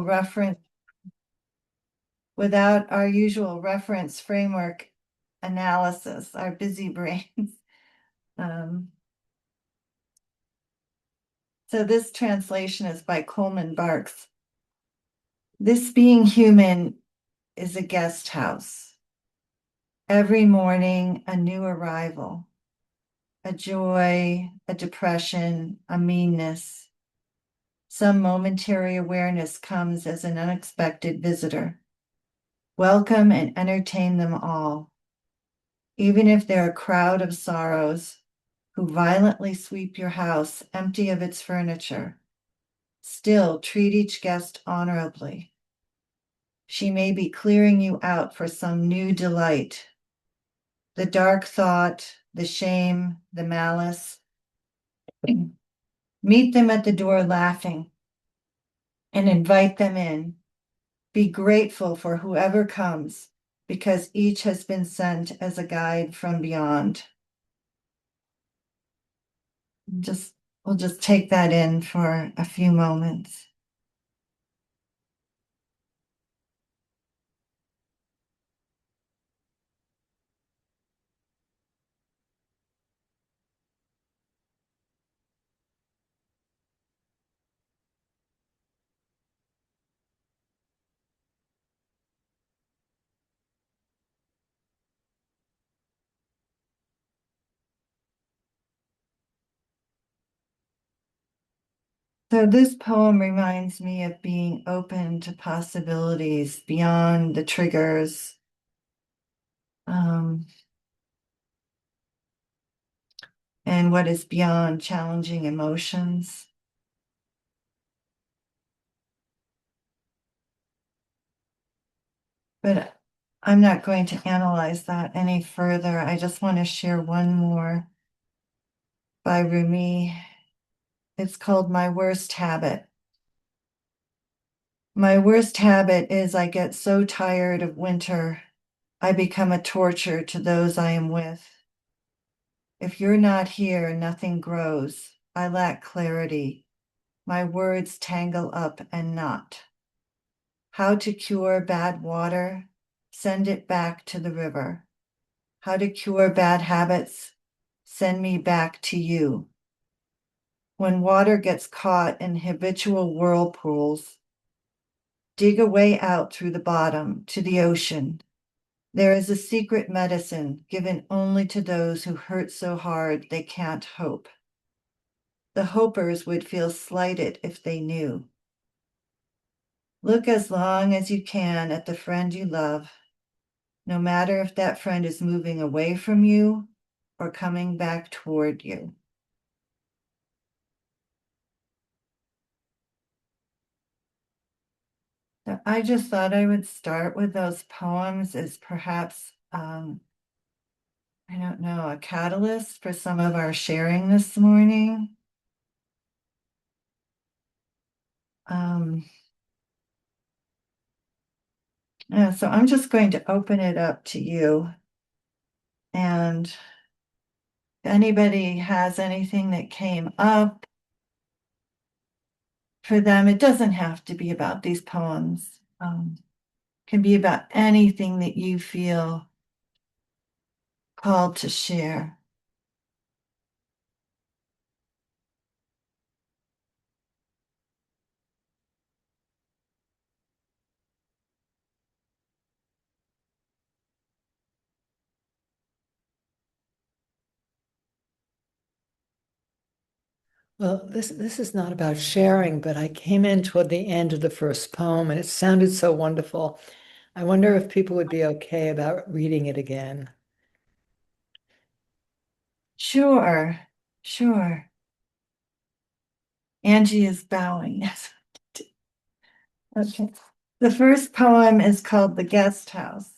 reference framework analysis, our busy brains. So this translation is by Coleman Barks. This being human is a guest house. Every morning, a new arrival, a joy, a depression, a meanness. Some momentary awareness comes as an unexpected visitor. Welcome and entertain them all, even if they're a crowd of sorrows who violently sweep your house empty of its furniture. Still treat each guest honorably. She may be clearing you out for some new delight. The dark thought, the shame, the malice. Meet them at the door laughing and invite them in. Be grateful for whoever comes, because each has been sent as a guide from beyond. We'll just take that in for a few moments. So this poem reminds me of being open to possibilities beyond the triggers, and what is beyond challenging emotions. But I'm not going to analyze that any further. I just want to share one more by Rumi. It's called My Worst Habit. My worst habit is I get so tired of winter, I become a torture to those I am with. If you're not here, nothing grows. I lack clarity. My words tangle up and knot. How to cure bad water? Send it back to the river. How to cure bad habits? Send me back to you. When water gets caught in habitual whirlpools, dig a way out through the bottom to the ocean. There is a secret medicine given only to those who hurt so hard they can't hope. The hopers would feel slighted if they knew. Look as long as you can at the friend you love, no matter if that friend is moving away from you or coming back toward you. So I just thought I would start with those poems as perhaps, I don't know, a catalyst for some of our sharing this morning. Yeah, so I'm just going to open it up to you. And if anybody has anything that came up for them, it doesn't have to be about these poems. It can be about anything that you feel called to share. Well, this is not about sharing, but I came in toward the end of the first poem and it sounded so wonderful. I wonder if people would be okay about reading it again. Sure, sure. Angie is bowing. Yes. Okay. The first poem is called The Guest House.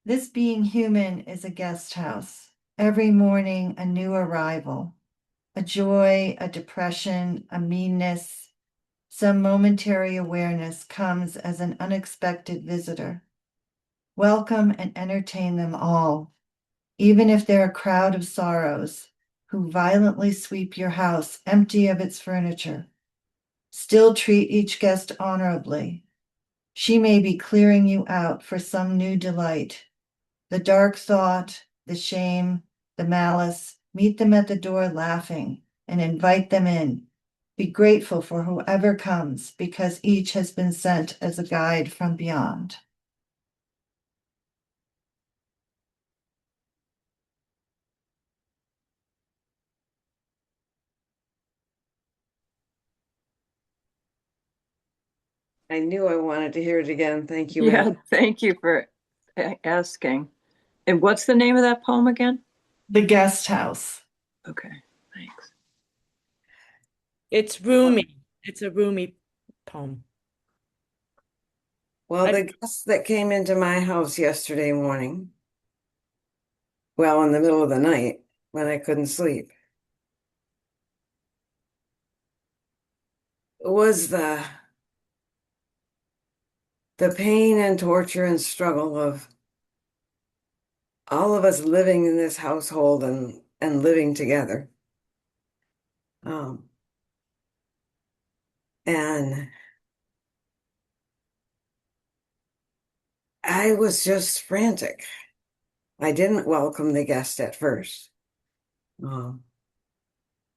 This being human is a guest house. Every morning, a new arrival, a joy, a depression, a meanness. Some momentary awareness comes as an unexpected visitor. Welcome and entertain them all, even if they're a crowd of sorrows who violently sweep your house empty of its furniture. Still treat each guest honorably. She may be clearing you out for some new delight. The dark thought, the shame, the malice, meet them at the door laughing and invite them in. Be grateful for whoever comes because each has been sent as a guide from beyond. I knew I wanted to hear it again. Thank you, Yeah, Anne. thank you for asking. And what's the name of that poem again? The guest house. Okay, thanks. It's Rumi. It's a Rumi poem. Well, I, the guest that came into my house yesterday morning, well, in the middle of the night when I couldn't sleep, was the pain and torture and struggle of all of us living in this household and living together. And I was just frantic. I didn't welcome the guest at first. In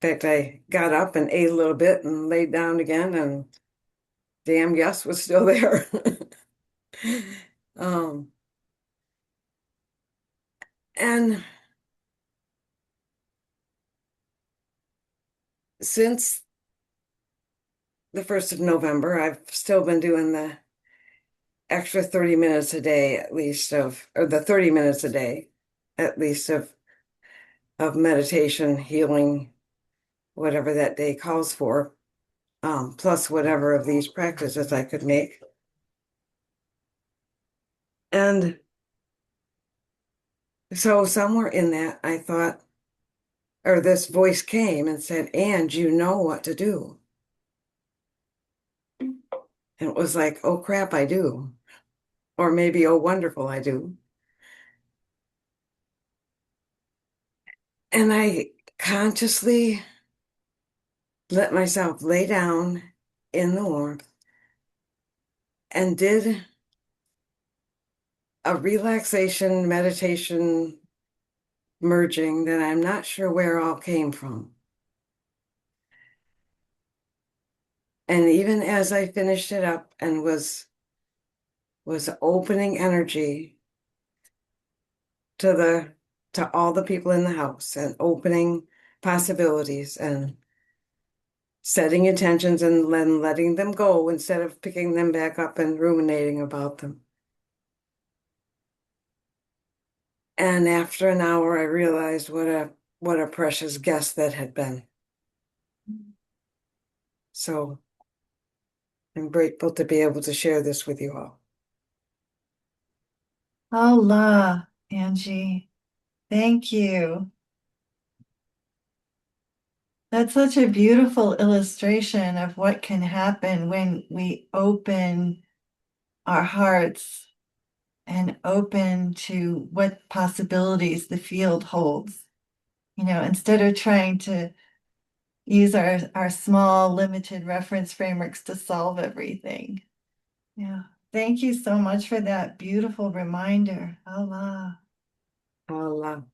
fact, I got up and ate a little bit and laid down again, and damn guest was still there. um, and since the 1st of November, I've still been doing the extra 30 minutes a day at least or the 30 minutes a day at least of meditation, healing, whatever that day calls for, plus whatever of these practices I could make. And so somewhere in that, I thought, or this voice came and said, and you know what to do. And it was like, oh crap, I do. Or maybe, oh wonderful, I do. And I consciously let myself lay down in the warmth and did a relaxation meditation merging that I'm not sure where all came from. And even as I finished it up and was opening energy to all the people in the house and opening possibilities and setting intentions and then letting them go instead of picking them back up and ruminating about them. And after an hour, I realized what a precious guest that had been. So I'm grateful to be able to share this with you all. Allah, Angie. Thank you. That's such a beautiful illustration of what can happen when we open our hearts and open to what possibilities the field holds. Instead of trying to use our small, limited reference frameworks to solve everything. Yeah. Thank you so much for that beautiful reminder. Allah. Allah.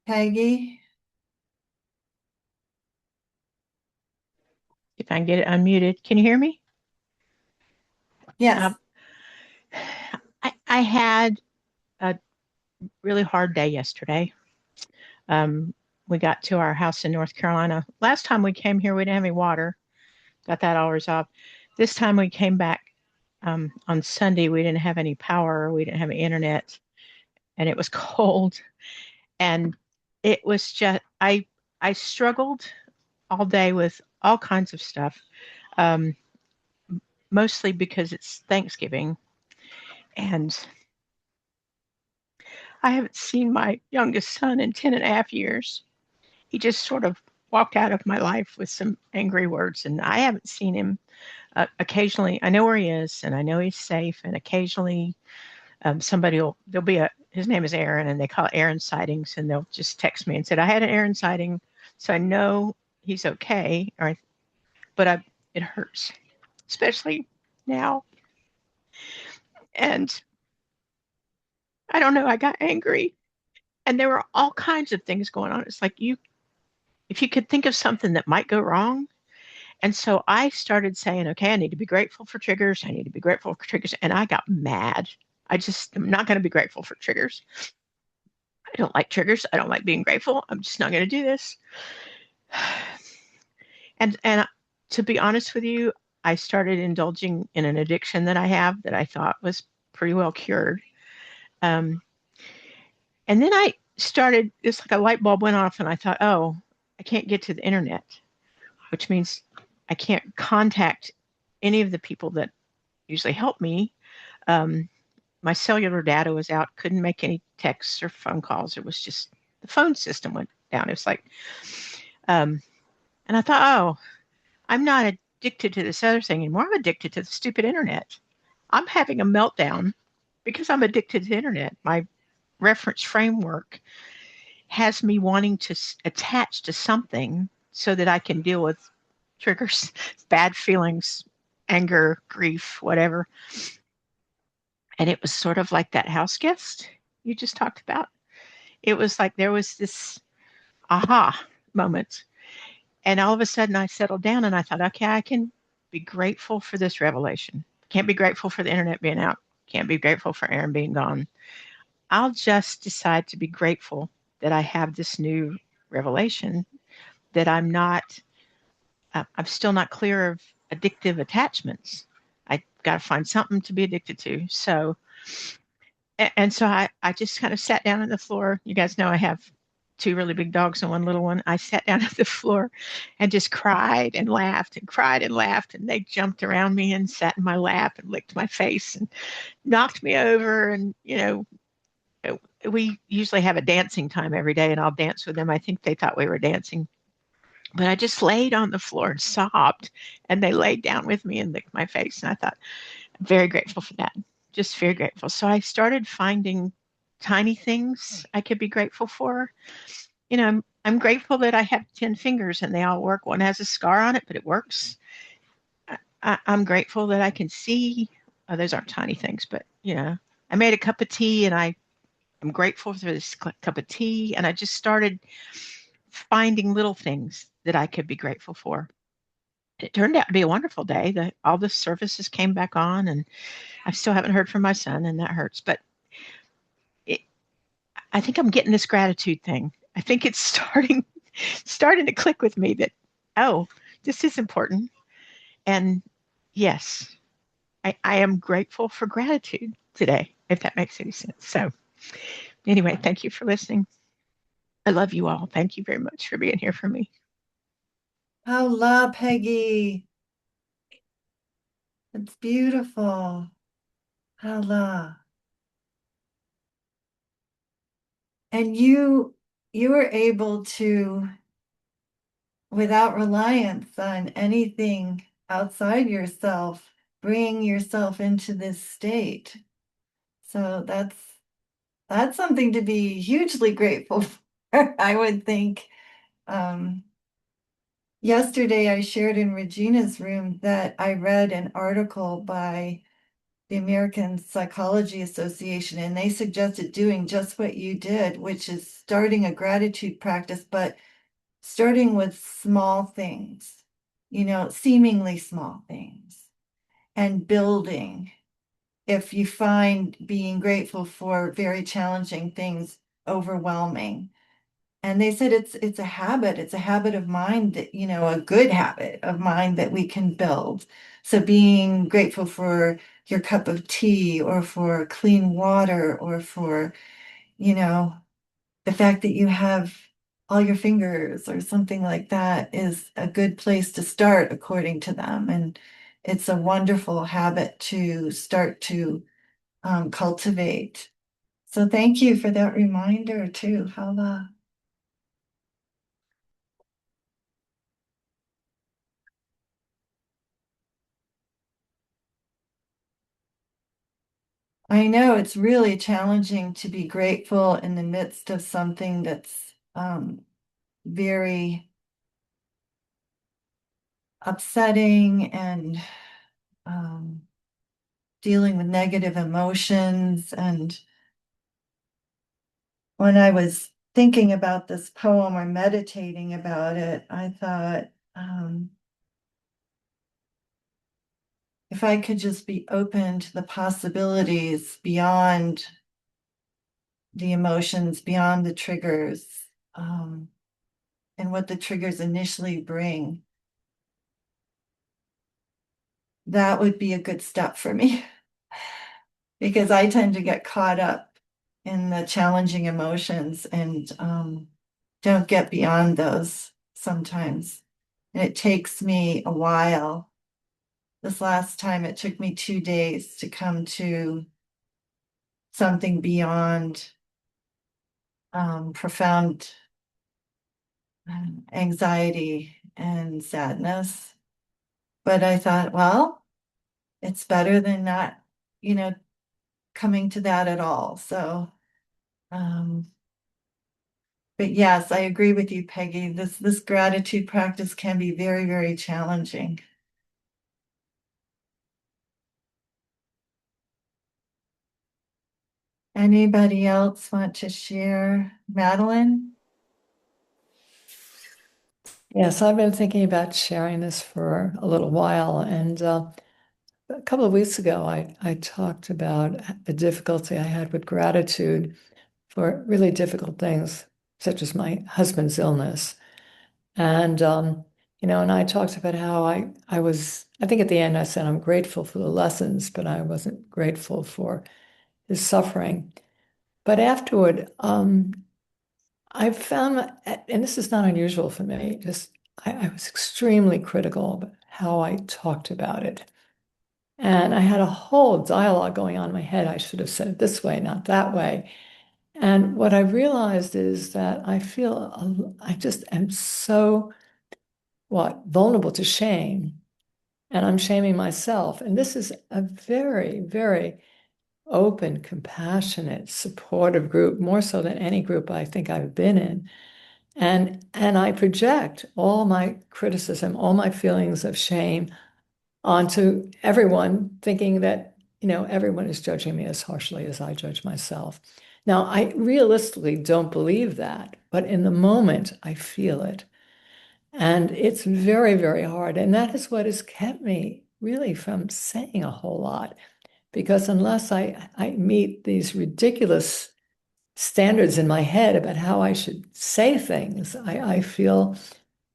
Peggy? If I can get it unmuted. Can you hear me? Yes. I had a really hard day yesterday. We got to our house in North Carolina. Last time we came here, we didn't have any water. Got that all resolved. This time we came back on Sunday, we didn't have any power. We didn't have any internet, and it was cold. And it was just I struggled all day with all kinds of stuff, um, mostly because it's Thanksgiving, and I haven't seen my youngest son in 10 and a half years. He just sort of walked out of my life with some angry words, and I haven't seen him. Occasionally, I know where he is, and I know he's safe, and occasionally there'll be his name is Aaron, and they call it Aaron sightings, and they'll just text me and said, I had an Aaron sighting. So I know he's okay, it hurts, especially now. And I don't know, I got angry and there were all kinds of things going on. It's like if you could think of something that might go wrong. And so I started saying, okay, I need to be grateful for triggers. I need to be grateful for triggers. And I got mad. I just am not going to be grateful for triggers. I don't like triggers. I don't like being grateful. I'm just not going to do this. And to be honest with you, I started indulging in an addiction that I have that I thought was pretty well cured. Um, and then it's like a light bulb went off, and I thought, oh, I can't get to the internet, which means I can't contact any of the people that usually help me. Um, my cellular data was out, couldn't make any texts or phone calls. It was just the phone system went down. It was like, um, and I thought, oh, I'm not addicted to this other thing anymore. I'm addicted to the stupid internet. I'm having a meltdown because I'm addicted to the internet. My reference framework has me wanting to attach to something so that I can deal with triggers, bad feelings, anger, grief, whatever. And it was sort of like that house guest you just talked about. It was like there was this aha moment. And all of a sudden I settled down and I thought, okay, I can be grateful for this revelation. Can't be grateful for the internet being out. Can't be grateful for Aaron being gone. I'll just decide to be grateful that I have this new revelation, that I'm still not clear of addictive attachments. I got to find something to be addicted to. So I just kind of sat down on the floor. You guys know I have two really big dogs and one little one. I sat down on the floor and just cried and laughed and cried and laughed. And they jumped around me and sat in my lap and licked my face and knocked me over. And, we usually have a dancing time every day and I'll dance with them. I think they thought we were dancing. But I just laid on the floor and sobbed, and they laid down with me and licked my face. And I thought, I'm very grateful for that. Just very grateful. So I started finding tiny things I could be grateful for. I'm grateful that I have 10 fingers and they all work. One has a scar on it, but it works. I'm grateful that I can see. Oh, those aren't tiny things, but I made a cup of tea and I'm grateful for this cup of tea. And I just started finding little things that I could be grateful for. It turned out to be a wonderful day. All the services came back on, and I still haven't heard from my son, and that hurts. But it, I think I'm getting this gratitude thing. I think it's starting to click with me that, oh, this is important. And yes, I am grateful for gratitude today, if that makes any sense. So anyway, thank you for listening. I love you all. Thank you very much for being here for me. Hola, Peggy. It's beautiful. Hola. And you were able to, without reliance on anything outside yourself, bring yourself into this state. So that's something to be hugely grateful for, I would think. Yesterday I shared in Regina's room that I read an article by the American Psychology Association, and they suggested doing just what you did, which is starting a gratitude practice, but starting with small things, seemingly small things, and building. If you find being grateful for very challenging things overwhelming. And they said it's a habit of mind that, a good habit of mind that we can build. So being grateful for your cup of tea or for clean water or for, the fact that you have all your fingers or something like that is a good place to start, according to them. And it's a wonderful habit to start to cultivate. So thank you for that reminder too, Hala. I know it's really challenging to be grateful in the midst of something that's very upsetting and dealing with negative emotions. And when I was thinking about this poem or meditating about it, I thought, if I could just be open to the possibilities beyond the emotions, beyond the triggers, and what the triggers initially bring, that would be a good step for me. Because I tend to get caught up in the challenging emotions and don't get beyond those sometimes. And it takes me a while. This last time, it took me 2 days to come to something beyond profound anxiety and sadness. But I thought, well, it's better than not, you know, coming to that at all. So, but yes, I agree with you, Peggy. This gratitude practice can be very, very challenging. Anybody else want to share? Madeline? Yes, I've been thinking about sharing this for a little while. And a couple of weeks ago, I talked about the difficulty I had with gratitude for really difficult things, such as my husband's illness. And, and I talked about how I think at the end I said, I'm grateful for the lessons, but I wasn't grateful for his suffering. But afterward, I found, and this is not unusual for me, just I was extremely critical of how I talked about it. And I had a whole dialogue going on in my head. I should have said it this way, not that way. And what I realized is that I just am so, vulnerable to shame. And I'm shaming myself. And this is a very, very open, compassionate, supportive group, more so than any group I think I've been in. And I project all my criticism, all my feelings of shame onto everyone, thinking that, everyone is judging me as harshly as I judge myself. Now, I realistically don't believe that, but in the moment, I feel it. And it's very, very hard. And that is what has kept me really from saying a whole lot. Because unless I meet these ridiculous standards in my head about how I should say things, I feel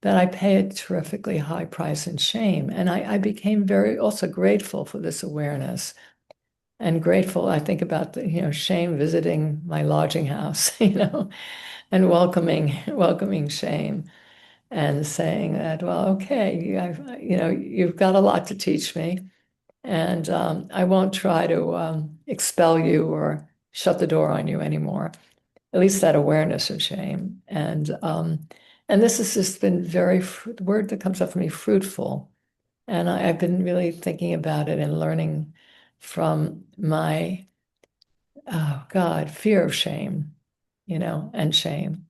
that I pay a terrifically high price in shame. And I became very also grateful for this awareness and grateful. I think about the, shame visiting my lodging house, and welcoming shame and saying that, well, okay, you've got a lot to teach me. And I won't try to expel you or shut the door on you anymore. At least that awareness of shame. And this has just been the word that comes up for me, fruitful. And I've been really thinking about it and learning from my, oh God, fear of shame, and shame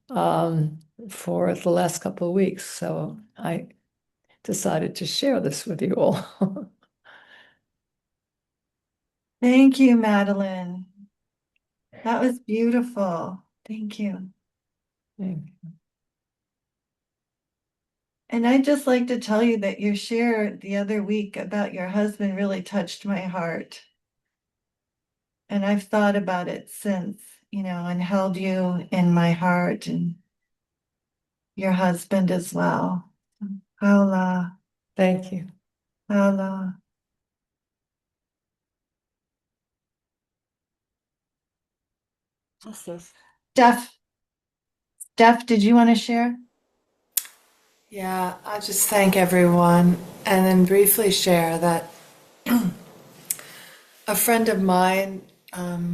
for the last couple of weeks. So I decided to share this with you all. Thank you, Madeline. That was beautiful. Thank you. And I'd just like to tell you that your share the other week about your husband really touched my heart. And I've thought about it since, and held you in my heart and your husband as well. Paula, Thank you. Paula. Steph, did you want to share? Yeah, I'll just thank everyone and then briefly share that a friend of mine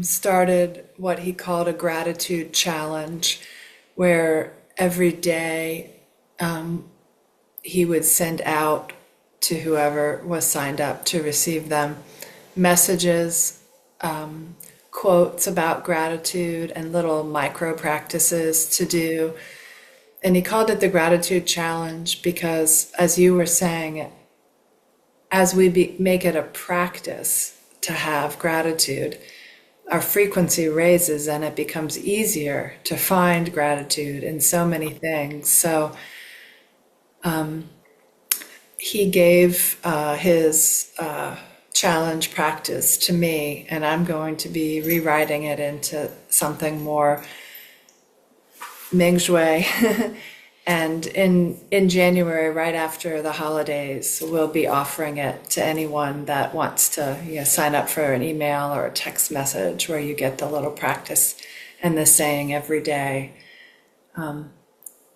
started what he called a gratitude challenge, where every day he would send out to whoever was signed up to receive them messages, quotes about gratitude, and little micro practices to do. And he called it the Gratitude Challenge because, as you were saying, as we make it a practice to have gratitude, our frequency raises and it becomes easier to find gratitude in so many things. So he gave his challenge practice to me, and I'm going to be rewriting it into something more Mingjue. And in January, right after the holidays, we'll be offering it to anyone that wants to, sign up for an email or a text message where you get the little practice and the saying every day.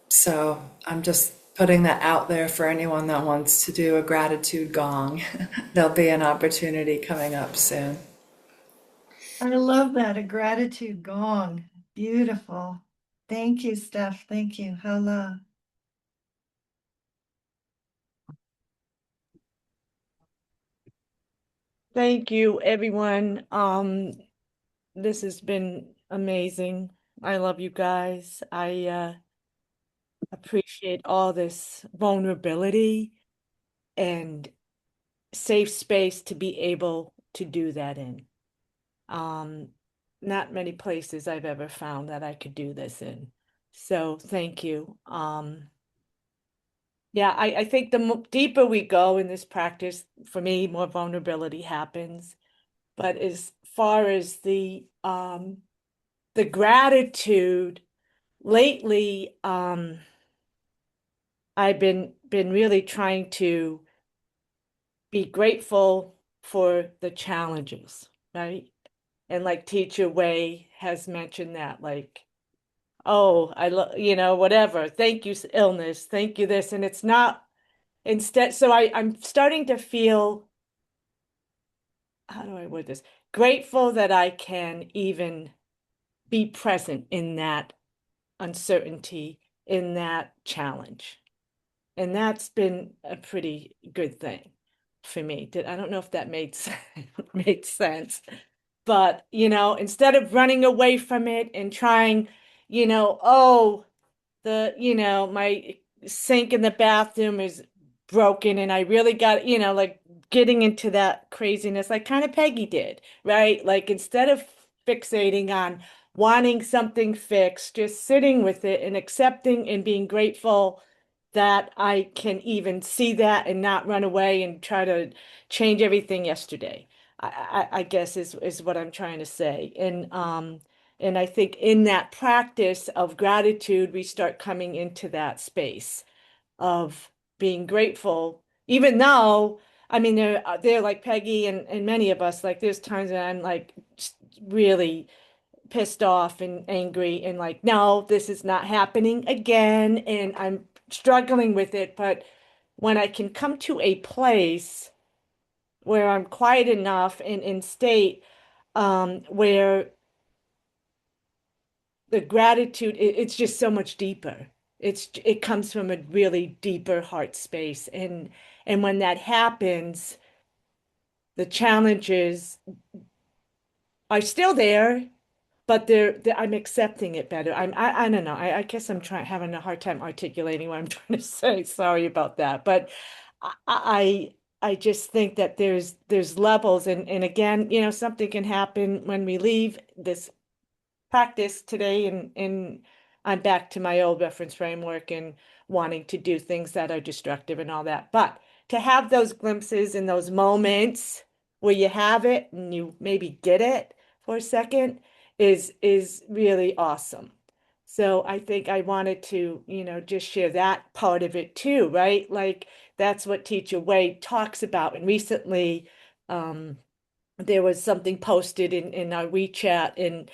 So I'm just putting that out there for anyone that wants to do a gratitude gong. There'll be an opportunity coming up soon. I love that, a gratitude gong. Beautiful. Thank you, Steph. Thank you. Hala. Thank you, everyone. This has been amazing. I love you guys. I appreciate all this vulnerability and safe space to be able to do that in. Um, Not many places I've ever found that I could do this in. So thank you. Yeah, I think the deeper we go in this practice, for me, more vulnerability happens. But as far as the gratitude lately, I've been really trying to be grateful for the challenges, right? And like Teacher Wei has mentioned that, like, oh, I love, whatever. Thank you, illness. Thank you, this. And it's not instead. So I'm starting to feel, how do I word this? Grateful that I can even be present in that uncertainty, in that challenge. And that's been a pretty good thing for me. I don't know if that made sense, made sense. But, instead of running away from it and trying, oh, my sink in the bathroom is broken and I really got, like getting into that craziness, like kind of Peggy did, right? Like instead of fixating on wanting something fixed, just sitting with it and accepting and being grateful that I can even see that and not run away and try to change everything yesterday. I guess is what I'm trying to say. And I think in that practice of gratitude, we start coming into that space of being grateful, even though, I mean, they're like Peggy and many of us, like there's times that I'm like really pissed off and angry and like, no, this is not happening again. And I'm struggling with it. But when I can come to a place where I'm quiet enough and in state, where the gratitude, it's just so much deeper. It comes from a really deeper heart space. And when that happens, the challenges are still there, but I'm accepting it better. I don't know. I guess I'm having a hard time articulating what I'm trying to say. Sorry about that. But I I just think that there's levels and again, something can happen when we leave this practice today and I'm back to my old reference framework and wanting to do things that are destructive and all that. But to have those glimpses and those moments where you have it and you maybe get it for a second is really awesome. So I think I wanted to, just share that part of it too, right? Like that's what Teacher Wade talks about. And recently, there was something posted in our WeChat in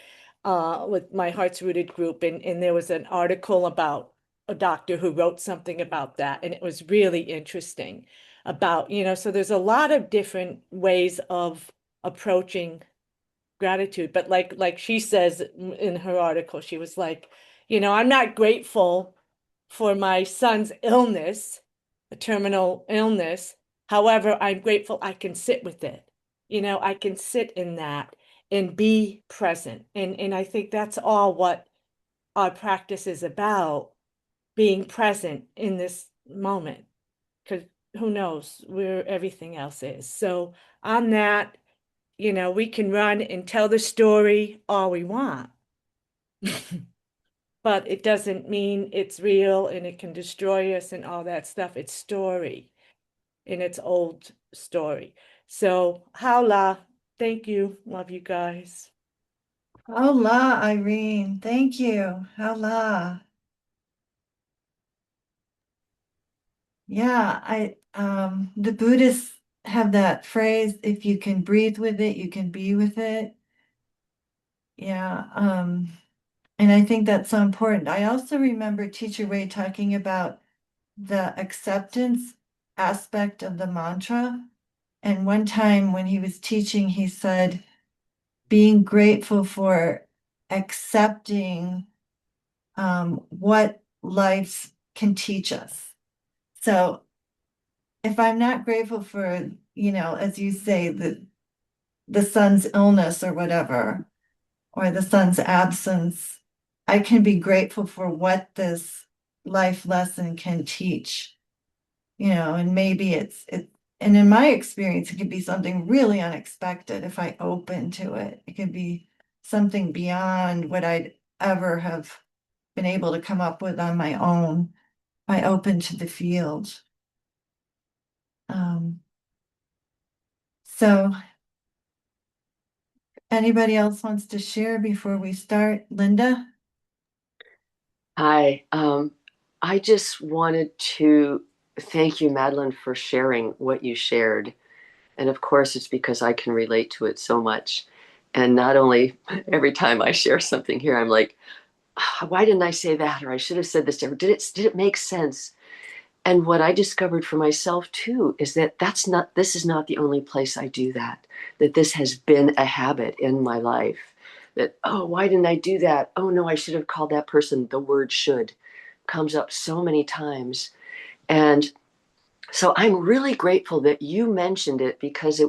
with my Hearts Rooted group, and there was an article about a doctor who wrote something about that, and it was really interesting about, so there's a lot of different ways of approaching gratitude, but like she says in her article, she was like, I'm not grateful for my son's illness, a terminal illness. However, I'm grateful I can sit with it. I can sit in that and be present. And I think that's all what our practice is about. being present in this moment, because who knows where everything else is. So on that, we can run and tell the story all we want. But it doesn't mean it's real and it can destroy us and all that stuff. It's story in its old story. So, Hala, thank you. Love you guys. Hola, Irene. Thank you. Hola. Yeah, the Buddhists have that phrase, if you can breathe with it, you can be with it. Yeah, and I think that's so important. I also remember Teacher Wei talking about the acceptance aspect of the mantra. And one time when he was teaching, he said, being grateful for accepting what life can teach us. So if I'm not grateful for, as you say, the son's illness or whatever, or the son's absence, I can be grateful for what this life lesson can teach, and maybe and in my experience, it could be something really unexpected if I open to it. It could be something beyond what I'd ever have been able to come up with on my own if I open to the field. So anybody else wants to share before we start? Linda? Hi. I just wanted to thank you, Madeline, for sharing what you shared. And of course, it's because I can relate to it so much. And not only every time I share something here, I'm like, "Ah, why didn't I say that? Or I should have said this different. Did it make sense?" And what I discovered for myself too is that this is not the only place I do that, that this has been a habit in my life. That, oh, why didn't I do that? Oh no, I should have called that person. The word should comes up so many times. And so I'm really grateful that you mentioned it because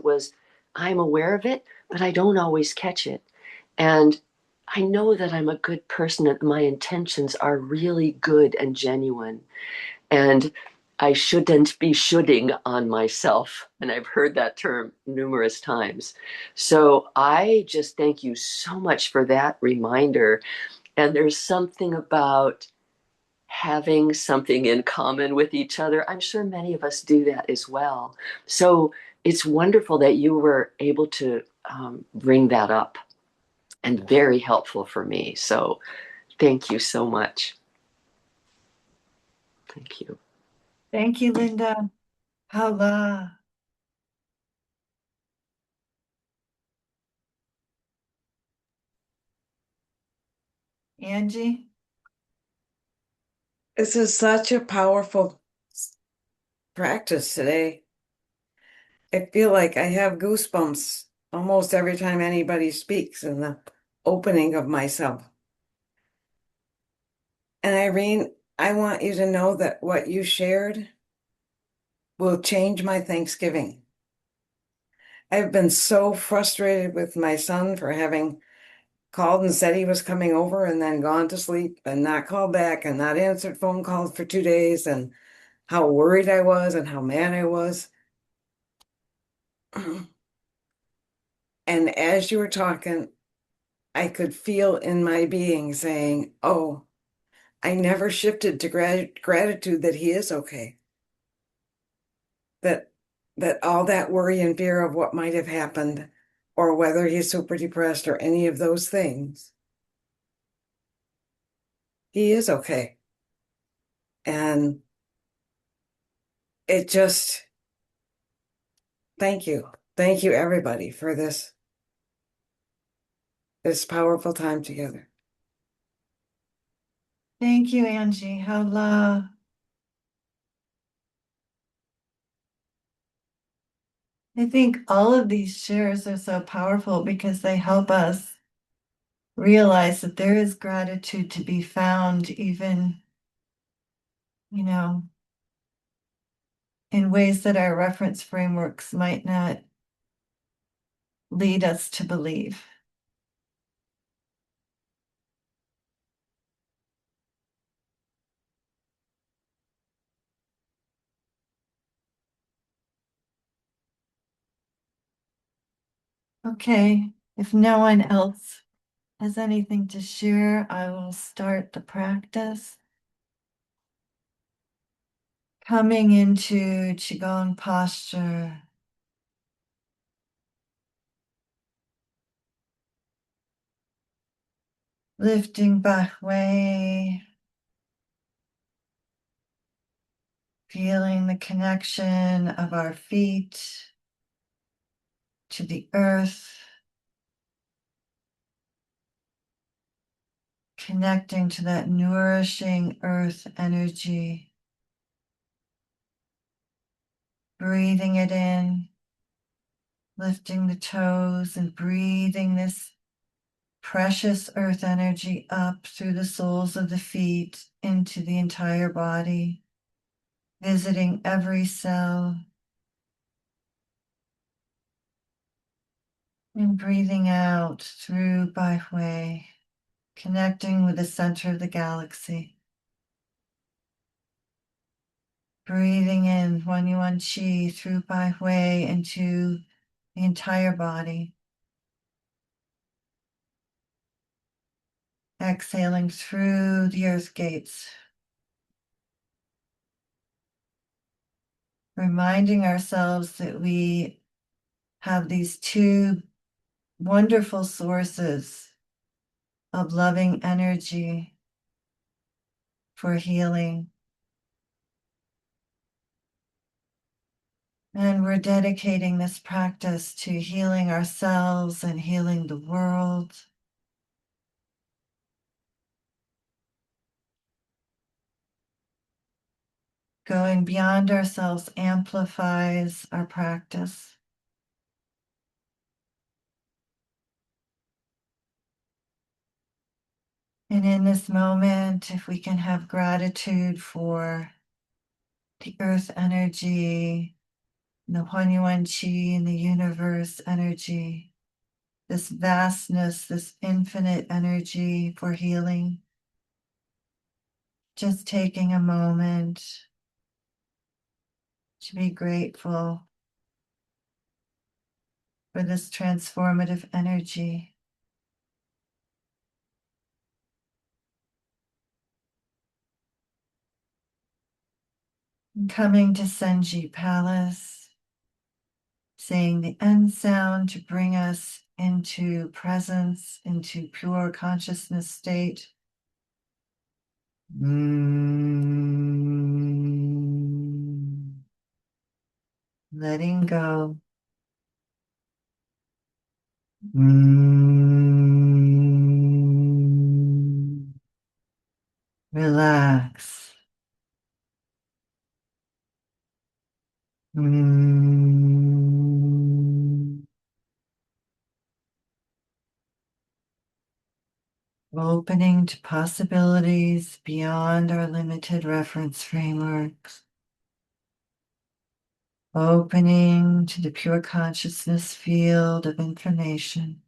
I'm aware of it, but I don't always catch it. And I know that I'm a good person, that my intentions are really good and genuine. And I shouldn't be shoulding on myself. And I've heard that term numerous times. So I just thank you so much for that reminder. And there's something about having something in common with each other. I'm sure many of us do that as well. So it's wonderful that you were able to bring that up, and very helpful for me. So thank you so much. Thank you. Thank you, Linda. Hala. Angie? This is such a powerful practice today. I feel like I have goosebumps almost every time anybody speaks in the opening of myself. And Irene, I want you to know that what you shared will change my Thanksgiving. I've been so frustrated with my son for having called and said he was coming over and then gone to sleep and not called back and not answered phone calls for 2 days, and how worried I was and how mad I was. And as you were talking, I could feel in my being saying, oh, I never shifted to gratitude that he is okay. That all that worry and fear of what might have happened, or whether he's super depressed or any of those things, he is okay. And it just, thank you. Thank you, everybody, for this powerful time together. Thank you, Angie. Hala. I think all of these shares are so powerful because they help us realize that there is gratitude to be found, even, in ways that our reference frameworks might not lead us to believe. Okay, if no one else has anything to share, I will start the practice. Coming into Qigong posture. Lifting back way. Feeling the connection of our feet to the earth. Connecting to that nourishing earth energy. Breathing it in. Lifting the toes and breathing this precious earth energy up through the soles of the feet into the entire body, visiting every cell, and breathing out through Bai Hui, connecting with the center of the galaxy. Breathing in Huan Yuan Qi through Bai Hui into the entire body. Exhaling through the earth gates. Reminding ourselves that we have these two wonderful sources of loving energy for healing. And we're dedicating this practice to healing ourselves and healing the world. Going beyond ourselves amplifies our practice. And in this moment, if we can have gratitude for the earth energy, the Huan Yuan Qi, and the universe energy, this vastness, this infinite energy for healing. Just taking a moment to be grateful for this transformative energy. And coming to Senji Palace, saying the end sound to bring us into presence, into pure consciousness state. Letting go. Relax. Opening to possibilities beyond our limited reference frameworks. Opening to the pure consciousness field of information.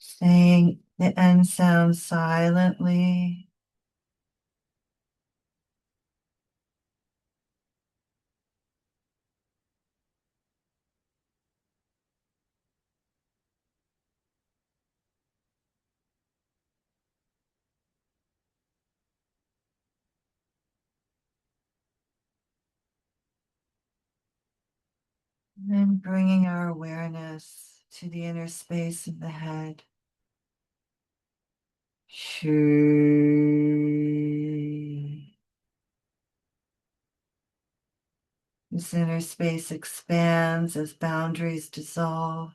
Saying the end sound silently. And then bringing our awareness to the inner space of the head. Shoo. This inner space expands as boundaries dissolve,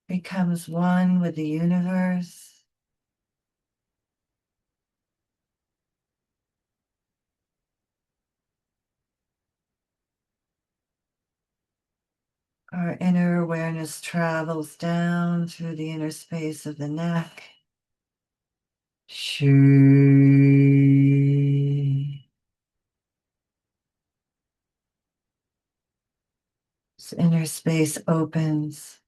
becomes one with the universe. Our inner awareness travels down through the inner space of the neck. Shoo. inner space opens,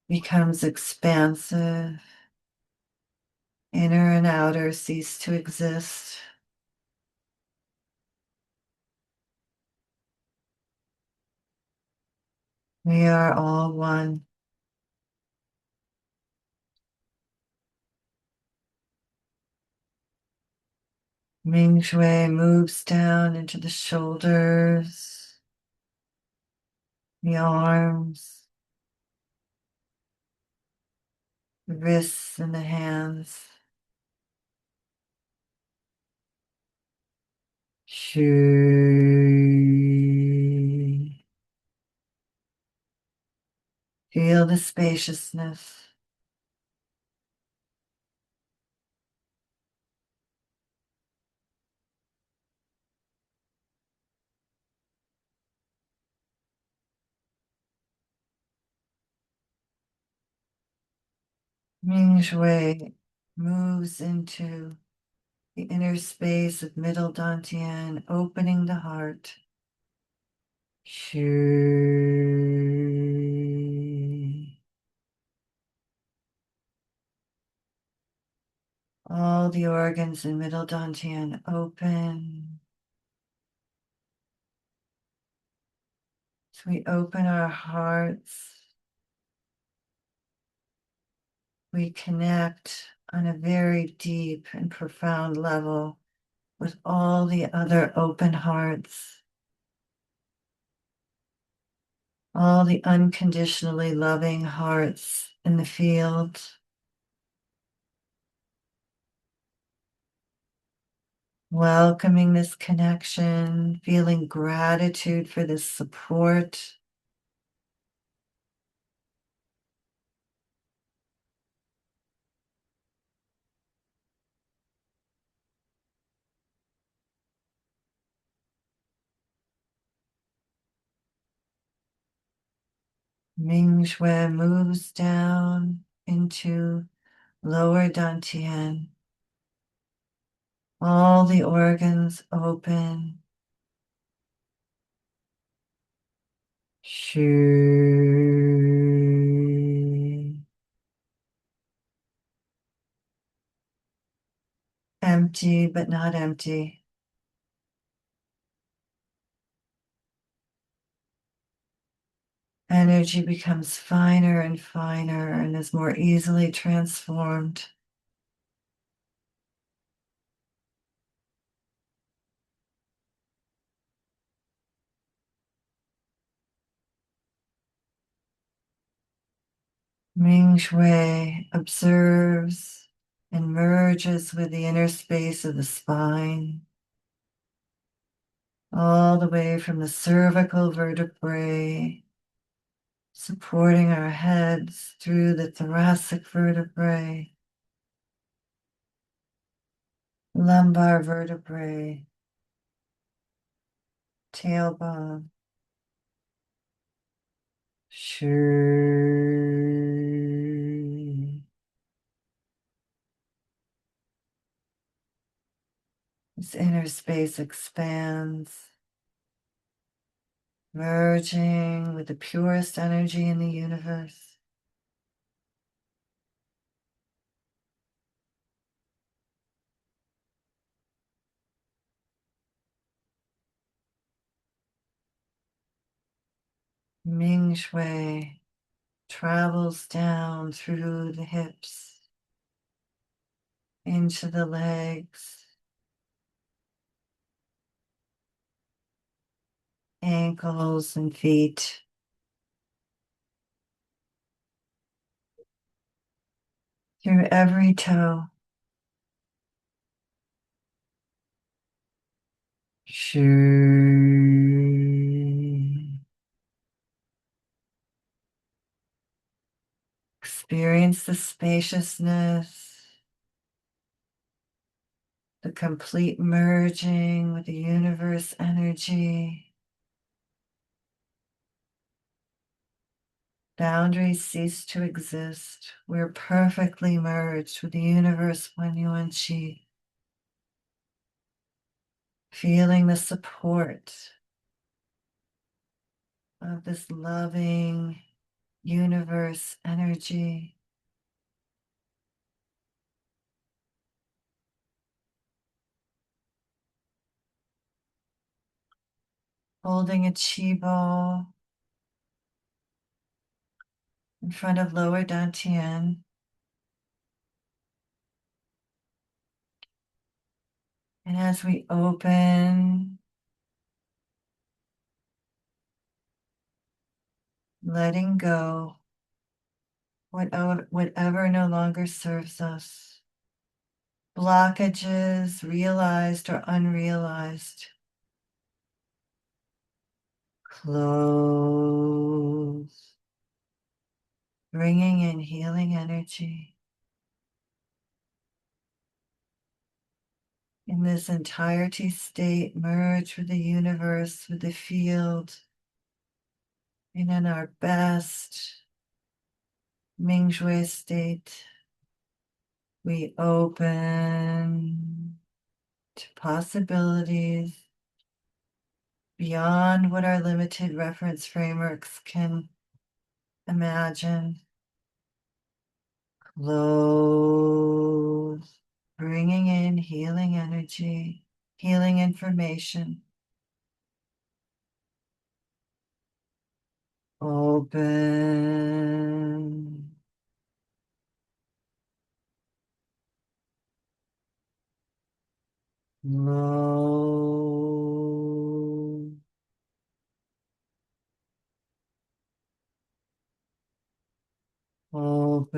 becomes expansive. Inner and outer cease to exist. We are all one. Mingjue moves down into the shoulders, the arms, the wrists, and the hands. Shu. Feel the spaciousness. Mingjue moves into the inner space of middle dantian, opening the heart. Shu. All the organs in middle dantian open. So we open our hearts. We connect on a very deep and profound level with all the other open hearts, all the unconditionally loving hearts in the field. Welcoming this connection, feeling gratitude for this support. Mingjue moves down into lower dantian. All the organs open. Shu. Empty, but not empty. Energy becomes finer and finer and is more easily transformed. Mingjue observes and merges with the inner space of the spine, all the way from the cervical vertebrae, supporting our heads through the thoracic vertebrae, lumbar vertebrae, tailbone. Shu. This inner space expands, merging with the purest energy in the universe. Mingjue travels down through the hips, into the legs, ankles, and feet. Through every toe. Shu. Experience the spaciousness, the complete merging with the universe energy. Boundaries cease to exist. We're perfectly merged with the universe Wen Yuan Qi. Feeling the support of this loving universe energy. Holding a chi bowl in front of lower dantian. And as we open, letting go, whatever no longer serves us, blockages, realized or unrealized, close, bringing in healing energy. In this entirety state, merge with the universe, with the field, and in our best Mingjue state, we open to possibilities beyond what our limited reference frameworks can imagine. Close, bringing in healing energy, healing information. Open. Close. Open.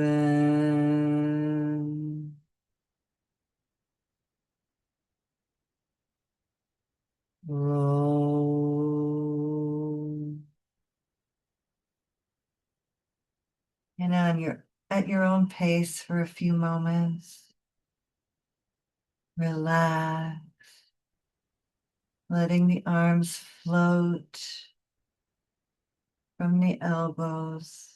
Roll. And at your own pace for a few moments, relax, letting the arms float from the elbows.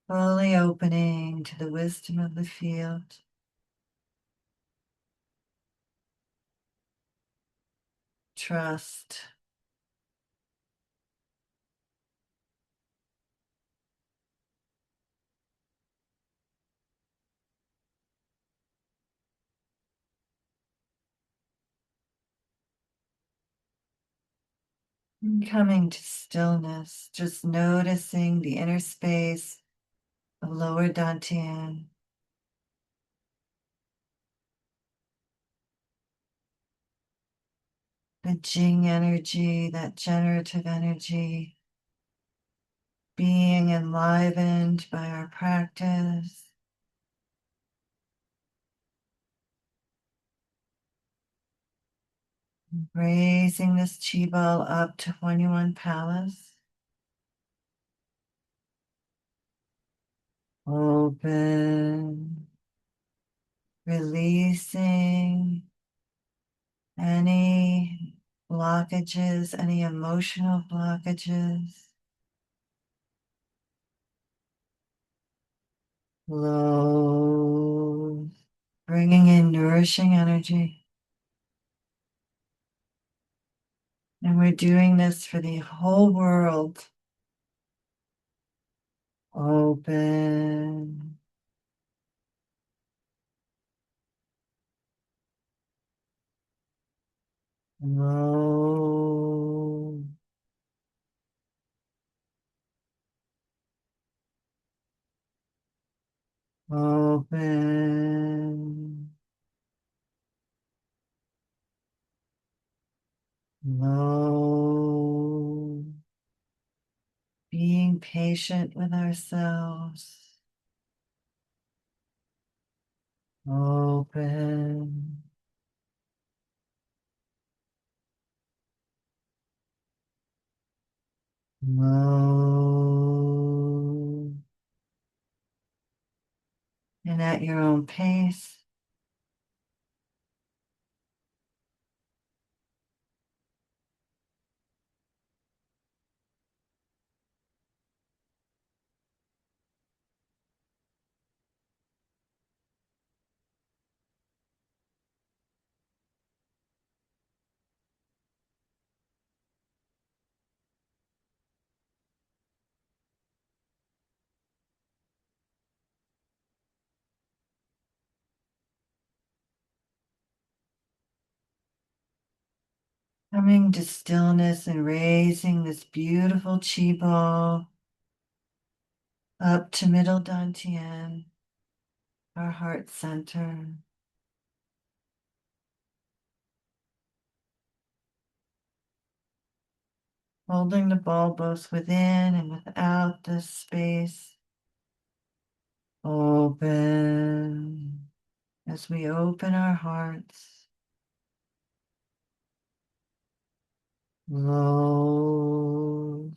Fully opening to the wisdom of the field. Trust. And coming to stillness, just noticing the inner space of lower dantian. The Jing energy, that generative energy, being enlivened by our practice. Raising this chi ball up to 21 palace. Open. Releasing any blockages, any emotional blockages. Close. Bringing in nourishing energy. And we're doing this for the whole world. Open. Roll. Open. Roll. Being patient with ourselves. Open. Roll. And at your own pace. Coming to stillness and raising this beautiful chi ball up to middle dantian, our heart center. Holding the ball both within and without this space. Open as we open our hearts. Close,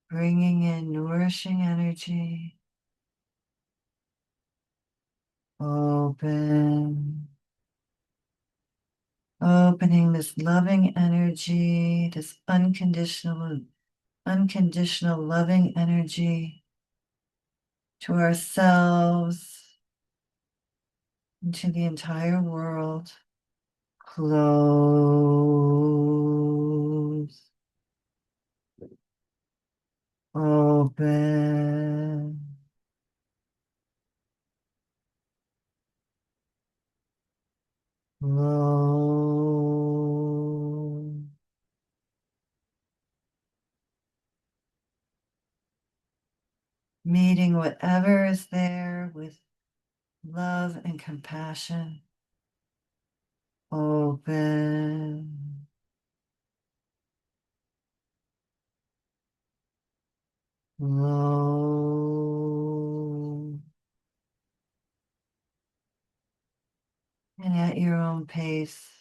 bringing in nourishing energy. Open, opening this loving energy, this unconditional loving energy to ourselves and to the entire world. Close, open, close. Meeting whatever is there with love and compassion. Open, close, and at your own pace.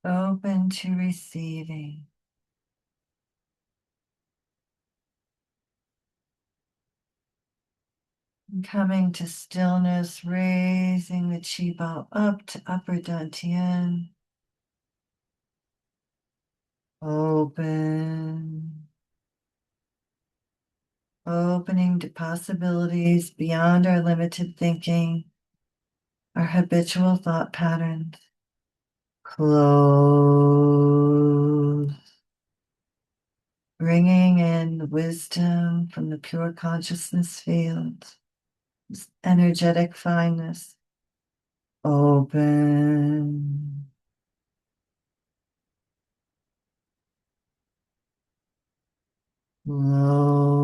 Open to receiving. Coming to stillness, raising the chi ball up to upper dantian. Open. Opening to possibilities beyond our limited thinking, our habitual thought patterns. Close. Bringing in the wisdom from the pure consciousness field, this energetic fineness. Open. Close.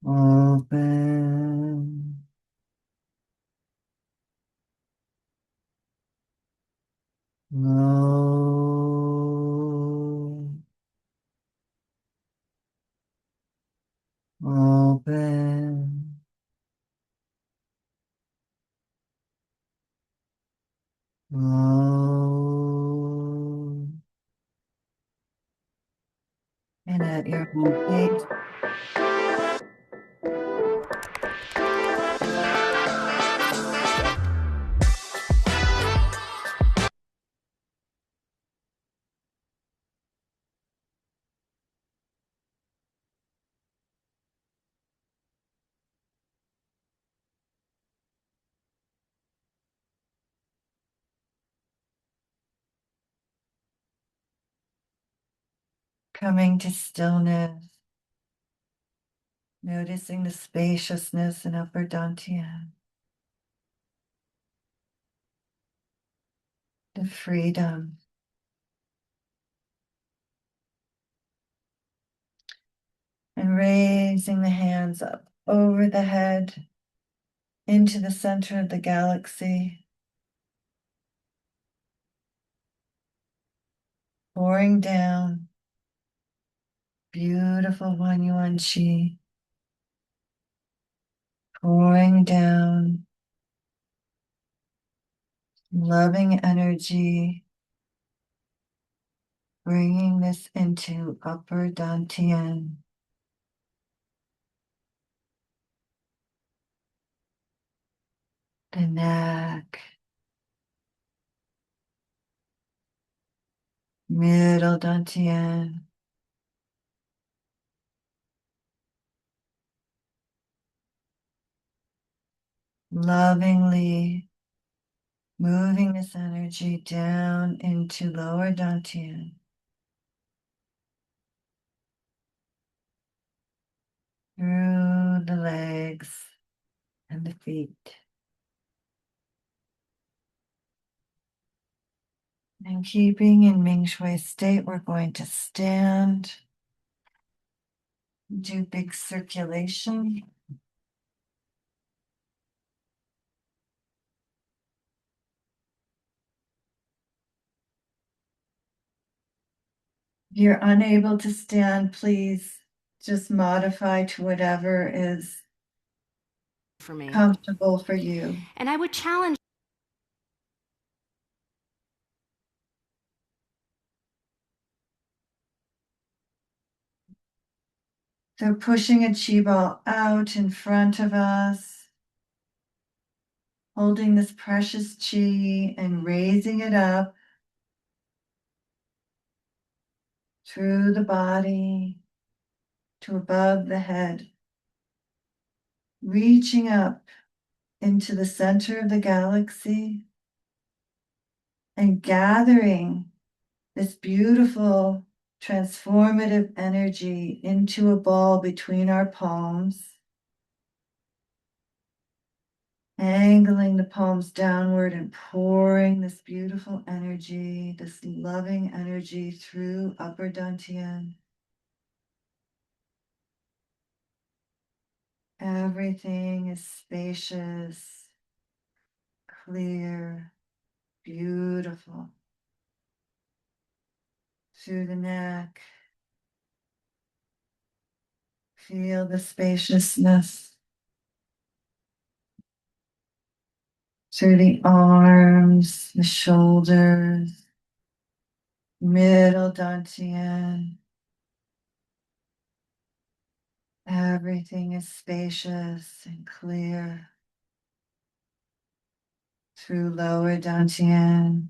Open. Close. Open. Close. And at your own pace. Coming to stillness, noticing the spaciousness in upper dantian, the freedom. And raising the hands up over the head into the center of the galaxy, pouring down beautiful Wan Yuan Qi, pouring down loving energy, bringing this into upper dantian. the neck, middle dantian, lovingly moving this energy down into lower dantian, through the legs and the feet. And keeping in Mingjue state, we're going to stand, do big circulation. If you're unable to stand, please just modify to whatever is for me. comfortable for you. And I would challenge. So pushing a chi ball out in front of us, holding this precious chi and raising it up through the body to above the head, reaching up into the center of the galaxy and gathering this beautiful transformative energy into a ball between our palms, angling the palms downward and pouring this beautiful energy, this loving energy through upper dantian. Everything is spacious, clear, beautiful. Through the neck, feel the spaciousness. Through the arms, the shoulders, middle dantian. Everything is spacious and clear. Through lower dantian,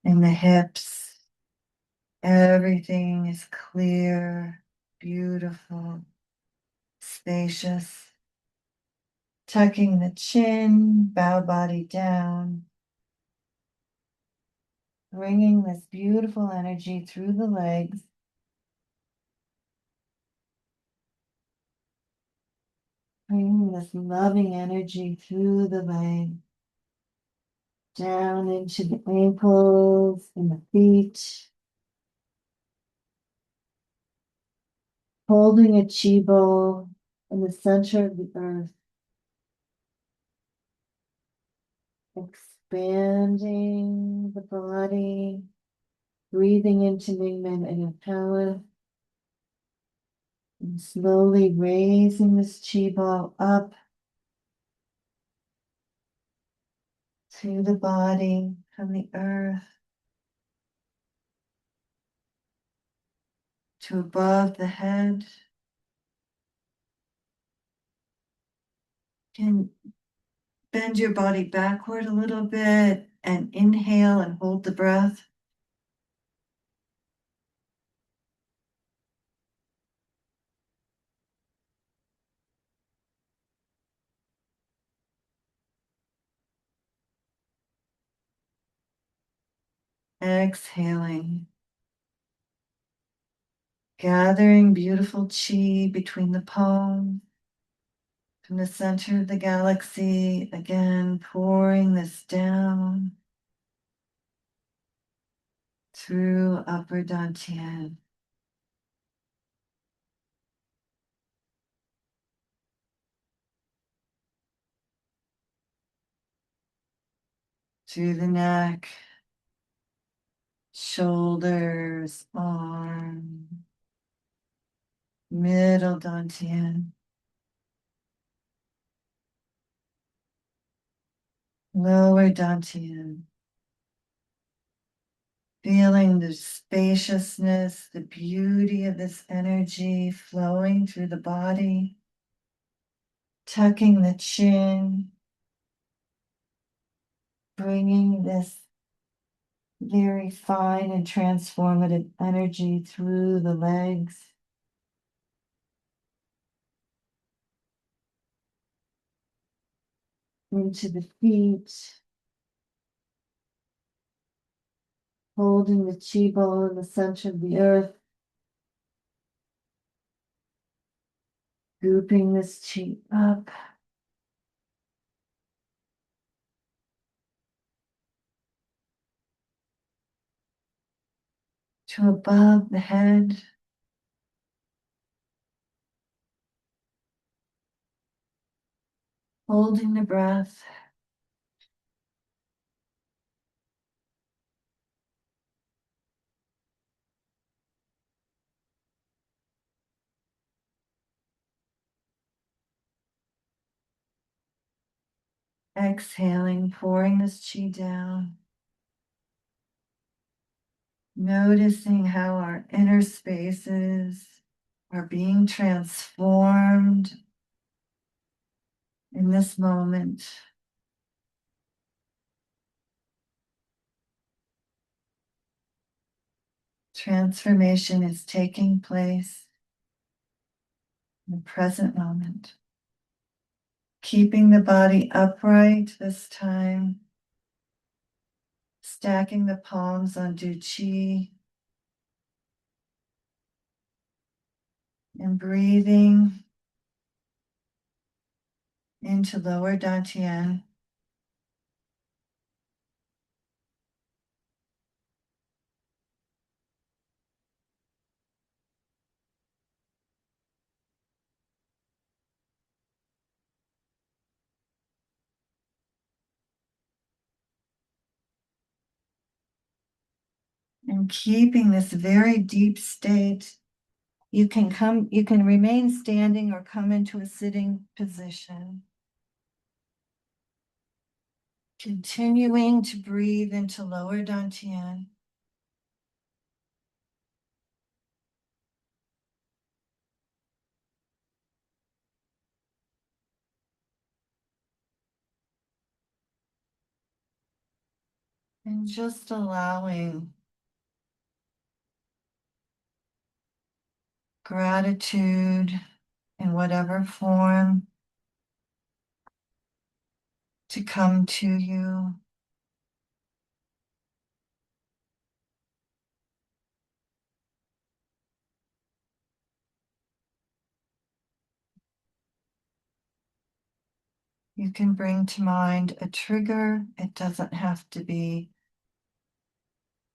in the hips, everything is clear, beautiful, spacious. Tucking the chin, bow body down. Bringing this beautiful energy through the legs. Bringing this loving energy through the legs. Down into the ankles and the feet. Holding a chi bowl in the center of the earth. Expanding the body. Breathing into Mingmen and Impala. And slowly raising this chi ball up to the body from the earth to above the head. Can bend your body backward a little bit and inhale and hold the breath. Exhaling. Gathering beautiful chi between the palms. From the center of the galaxy, again pouring this down through upper dantian. Through the neck, shoulders, arms, middle dantian, lower dantian. Feeling the spaciousness, the beauty of this energy flowing through the body. tucking the chin, bringing this very fine and transformative energy through the legs, into the feet, holding the chi ball in the center of the earth, scooping this chi up to above the head. Holding the breath. Exhaling, pouring this chi down. Noticing how our inner spaces are being transformed in this moment. Transformation is taking place in the present moment. Keeping the body upright this time. Stacking the palms on Du Chi. And breathing into lower dantian. And keeping this very deep state, you can remain standing or come into a sitting position. Continuing to breathe into lower dantian. And just allowing gratitude in whatever form to come to you. You can bring to mind a trigger. It doesn't have to be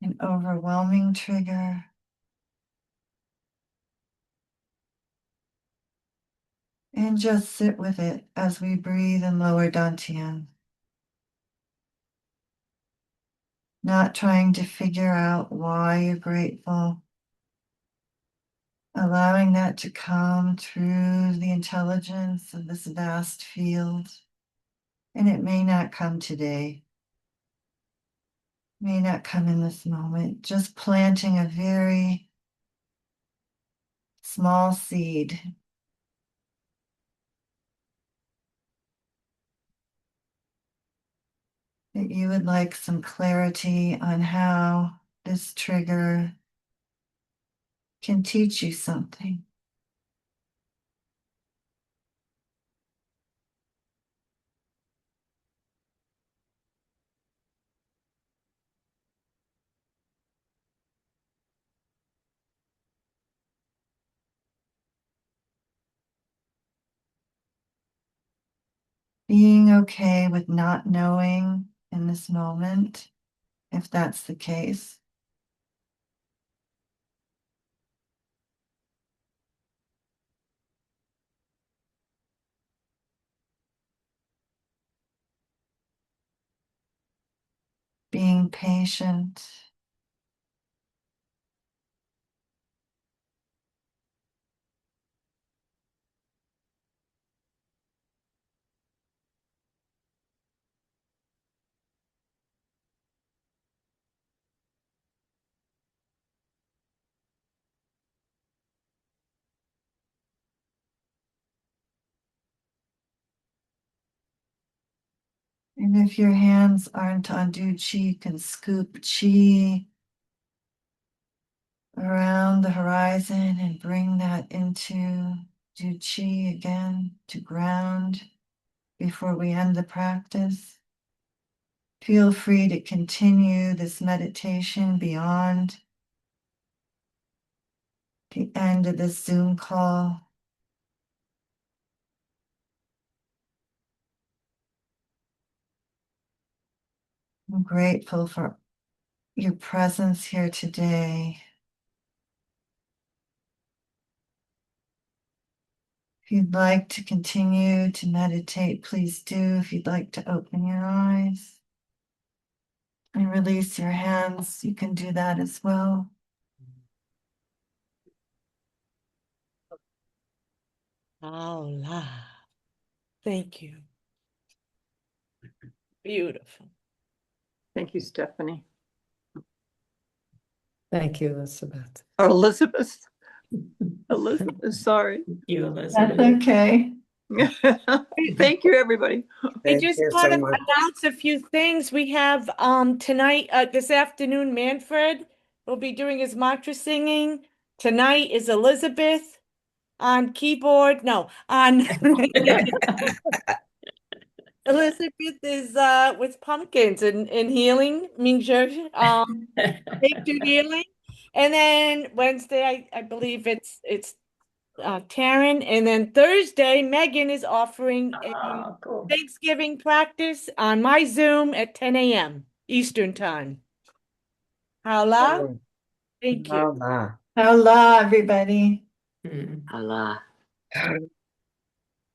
an overwhelming trigger. And just sit with it as we breathe in lower dantian. Not trying to figure out why you're grateful. Allowing that to come through the intelligence of this vast field. And it may not come today. May not come in this moment. Just planting a very small seed. That you would like some clarity on how this trigger can teach you something. Being okay with not knowing in this moment, if that's the case. Being patient. And if your hands aren't on Du Chi, you can scoop Chi around the horizon and bring that into Du Chi again to ground before we end the practice. Feel free to continue this meditation beyond the end of this Zoom call. I'm grateful for your presence here today. If you'd like to continue to meditate, please do. If you'd like to open your eyes and release your hands, you can do that as well. Allah. Thank you. Beautiful. Thank you, Stephanie. Thank you, Elizabeth. Or Elizabeth. Elizabeth, sorry. You, That's Elizabeth. okay. Thank you, everybody. I Thank just you want so to much. announce a few things. We have tonight, this afternoon, Manfred will be doing his mantra singing. Tonight is Elizabeth on keyboard. No, on Elizabeth is with pumpkins and healing, Mingjue Gratitude healing. And then Wednesday, I believe it's Taryn, and then Thursday, Megan is offering a Oh, cool. Thanksgiving practice on my Zoom at 10 a.m. Eastern Time. Hala, thank you. Allah. Allah, everybody. Mm. Allah.